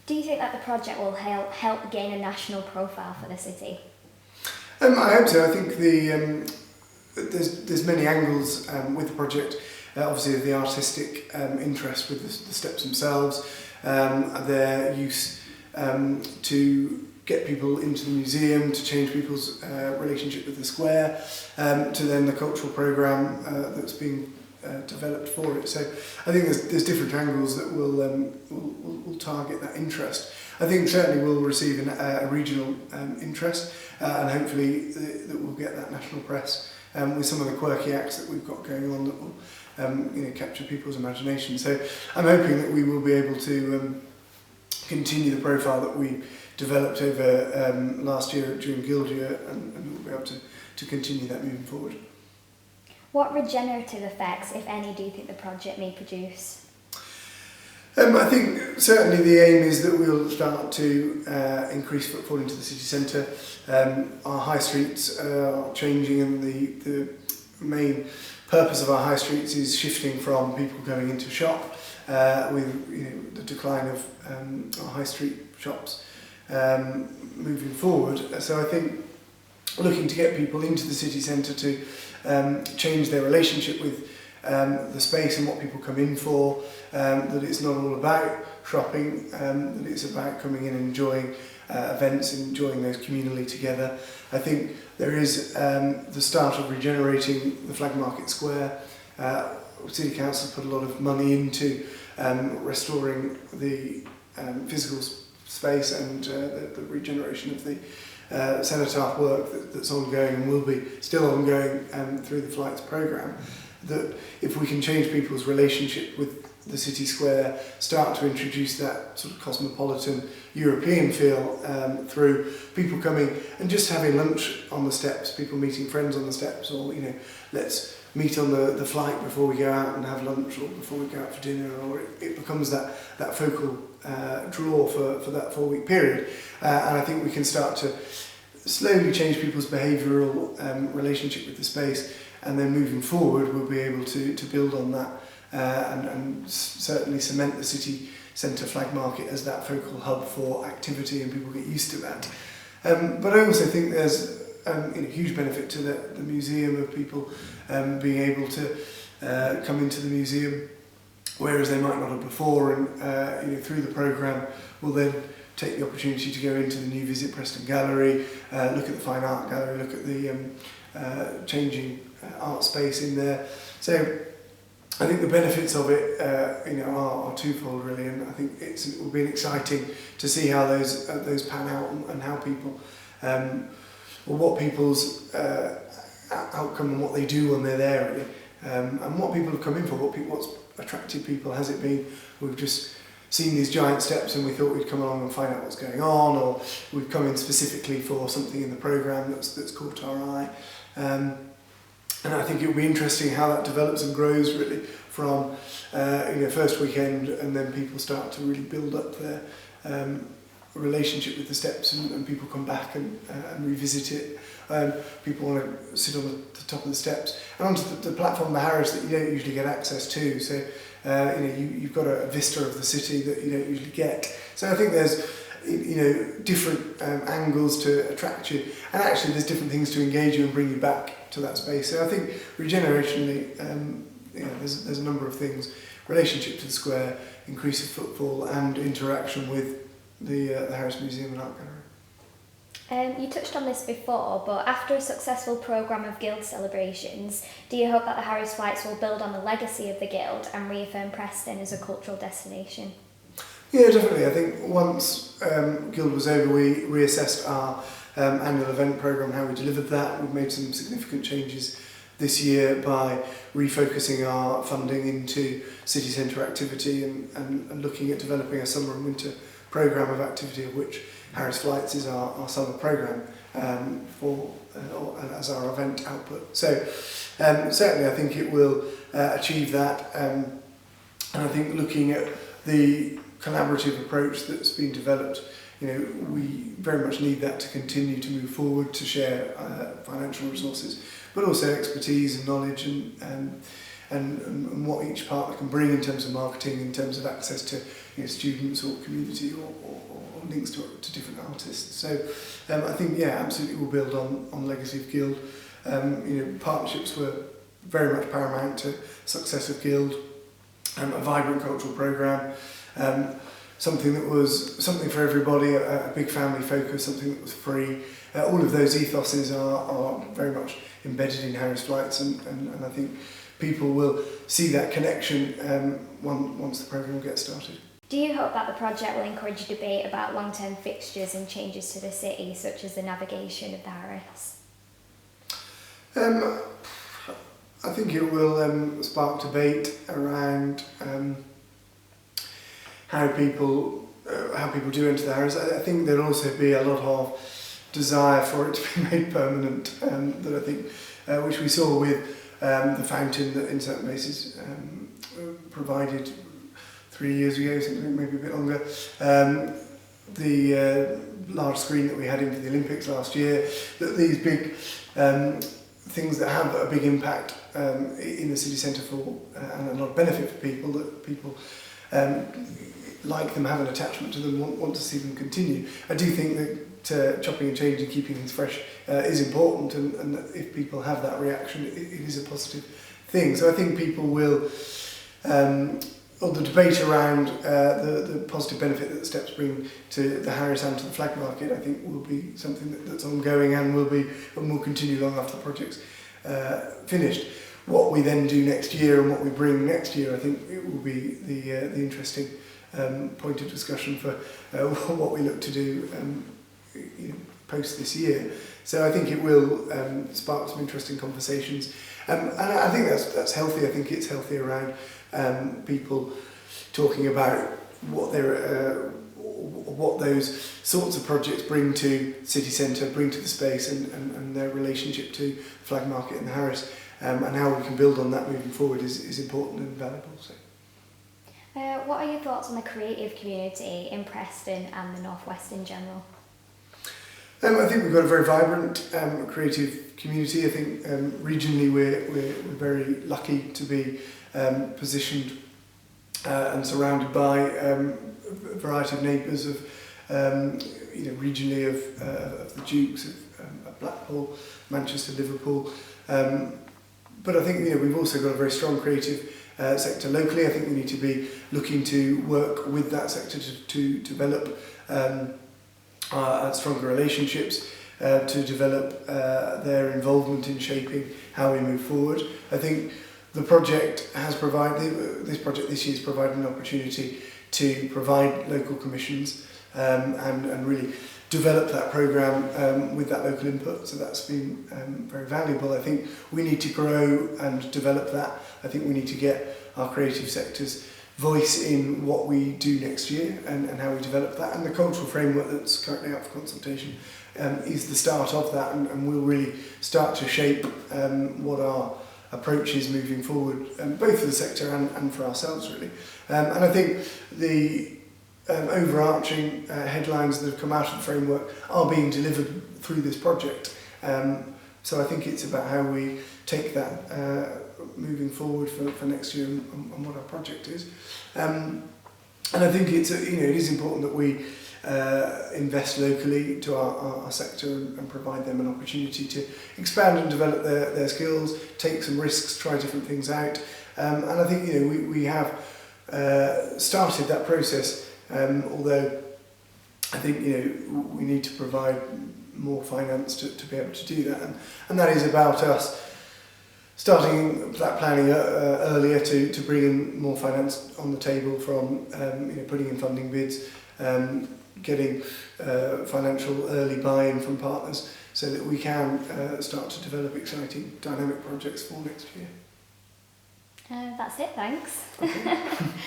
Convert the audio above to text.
Do you think that the project will help gain a national profile for the city? I hope so. I think there's many angles with the project. Obviously, the artistic interest with the steps themselves, their use to get people into the museum, to change people's relationship with the square, to then the cultural programme that's being developed for it. So I think there's different angles that will target that interest. I think certainly we'll receive a regional interest, and hopefully that we'll get that national press with some of the quirky acts that we've got going on that will capture people's imagination. So I'm hoping that we will be able to continue the profile that we developed over last year during Guild Year, and we'll be able to continue that moving forward. What regenerative effects, if any, do you think the project may produce? I think certainly the aim is that we'll start to increase footfall into the city centre. Our high streets are changing, and the main purpose of our high streets is shifting from people going into shop with the decline of our high street shops moving forward. So I think looking to get people into the city centre to change their relationship with the space and what people come in for, that it's not all about shopping, that it's about coming in and enjoying events and enjoying those communally together. I think there is the start of regenerating the Flag Market Square. City Council put a lot of money into restoring the physical space and the regeneration of the cenotaph work that's ongoing and will be still ongoing through the Flights programme. That if we can change people's relationship with the city square, start to introduce that sort of cosmopolitan European feel through people coming and just having lunch on the steps, people meeting friends on the steps, or let's meet on the flight before we go out and have lunch, or before we go out for dinner, or it becomes that focal draw for that 4-week period. And I think we can start to slowly change people's behavioural relationship with the space, and then moving forward we'll be able to build on that and certainly cement the city centre Flag Market as that focal hub for activity, and people get used to that. But I also think there's a huge benefit to the museum, of people being able to come into the museum, whereas they might not have before, and through the programme we'll then take the opportunity to go into the new Visit Preston Gallery, look at the Fine Art Gallery, look at the changing art space in there. So I think the benefits of it are twofold really, and I think it will be exciting to see how those pan out, and how people or what people's outcome and what they do when they're there really, and what people have come in for, what's attracted people. Has it been we've just seen these giant steps and we thought we'd come along and find out what's going on, or we've come in specifically for something in the programme that's caught our eye. And I think it'll be interesting how that develops and grows really from first weekend, and then people start to really build up their relationship with the steps, and people come back and revisit it. People want to sit on the top of the steps and onto the platform, the Harris, that you don't usually get access to. So you've got a vista of the city that you don't usually get. So I think there's different angles to attract you, and actually there's different things to engage you and bring you back to that space. So I think regenerationally, there's a number of things: relationship to the square, increase of footfall, and interaction with the Harris Museum and Art Gallery. You touched on this before, but after a successful programme of Guild celebrations, do you hope that the Harris Flights will build on the legacy of the Guild and reaffirm Preston as a cultural destination? Yeah, definitely. I think once Guild was over, we reassessed our annual event programme, how we delivered that. We've made some significant changes this year by refocusing our funding into city centre activity and looking at developing a summer and winter programme of activity, of which Harris Flights is our summer programme as our event output. So certainly I think it will achieve that, and I think looking at the collaborative approach that's been developed, we very much need that to continue to move forward, to share financial resources, but also expertise and knowledge and what each partner can bring in terms of marketing, in terms of access to students or community or links to different artists. So I think, absolutely we'll build on legacy of Guild. Partnerships were very much paramount to success of Guild. A vibrant cultural programme, something that was something for everybody, a big family focus, something that was free. All of those ethoses are very much embedded in Harris Flights, and I think people will see that connection once the programme gets started. Do you hope that the project will encourage debate about long-term fixtures and changes to the city, such as the navigation of the Harris? I think it will spark debate around how people do enter the Harris. I think there'll also be a lot of desire for it to be made permanent. That I think, which we saw with the fountain that in certain places provided 3 years ago, something maybe a bit longer. The large screen that we had into the Olympics last year. That these big things that have a big impact in the city centre and a lot of benefit for people, that people like them, have an attachment to them, want to see them continue. I do think that chopping and changing, keeping things fresh is important, and that if people have that reaction, it is a positive thing. So I think people will, or the debate around the positive benefit that the steps bring to the Harris and to the flag market, I think will be something that's ongoing and will continue long after the project's finished. What we then do next year and what we bring next year, I think it will be the interesting point of discussion for what we look to do post this year. So I think it will spark some interesting conversations, and I think that's healthy. I think it's healthy around people talking about what those sorts of projects bring to city centre, bring to the space, and their relationship to the flag market and the Harris, and how we can build on that moving forward is important and valuable. So. What are your thoughts on the creative community in Preston and the North West in general? I think we've got a very vibrant creative community. I think regionally we're very lucky to be positioned and surrounded by a variety of neighbours of regionally of the Dukes, of Blackpool, Manchester, Liverpool. But I think we've also got a very strong creative sector locally. I think we need to be looking to work with that sector to develop stronger relationships, to develop their involvement in shaping how we move forward. I think the project has provided, this year has provided an opportunity to provide local commissions and really develop that programme with that local input. So that's been very valuable. I think we need to grow and develop that. I think we need to get our creative sector's voice in what we do next year and how we develop that. And the cultural framework that's currently up for consultation is the start of that, and will really start to shape what our approach is moving forward, both for the sector and for ourselves really. And I think the overarching headlines that have come out of the framework are being delivered through this project. So I think it's about how we take that moving forward for next year and what our project is. And I think it is important that we invest locally to our sector and provide them an opportunity to expand and develop their skills, take some risks, try different things out. And I think we have started that process, although I think we need to provide more finance to be able to do that, and that is about us starting that planning earlier to bring in more finance on the table from putting in funding bids, getting financial early buy-in from partners so that we can start to develop exciting dynamic projects for next year. That's it, thanks. Okay.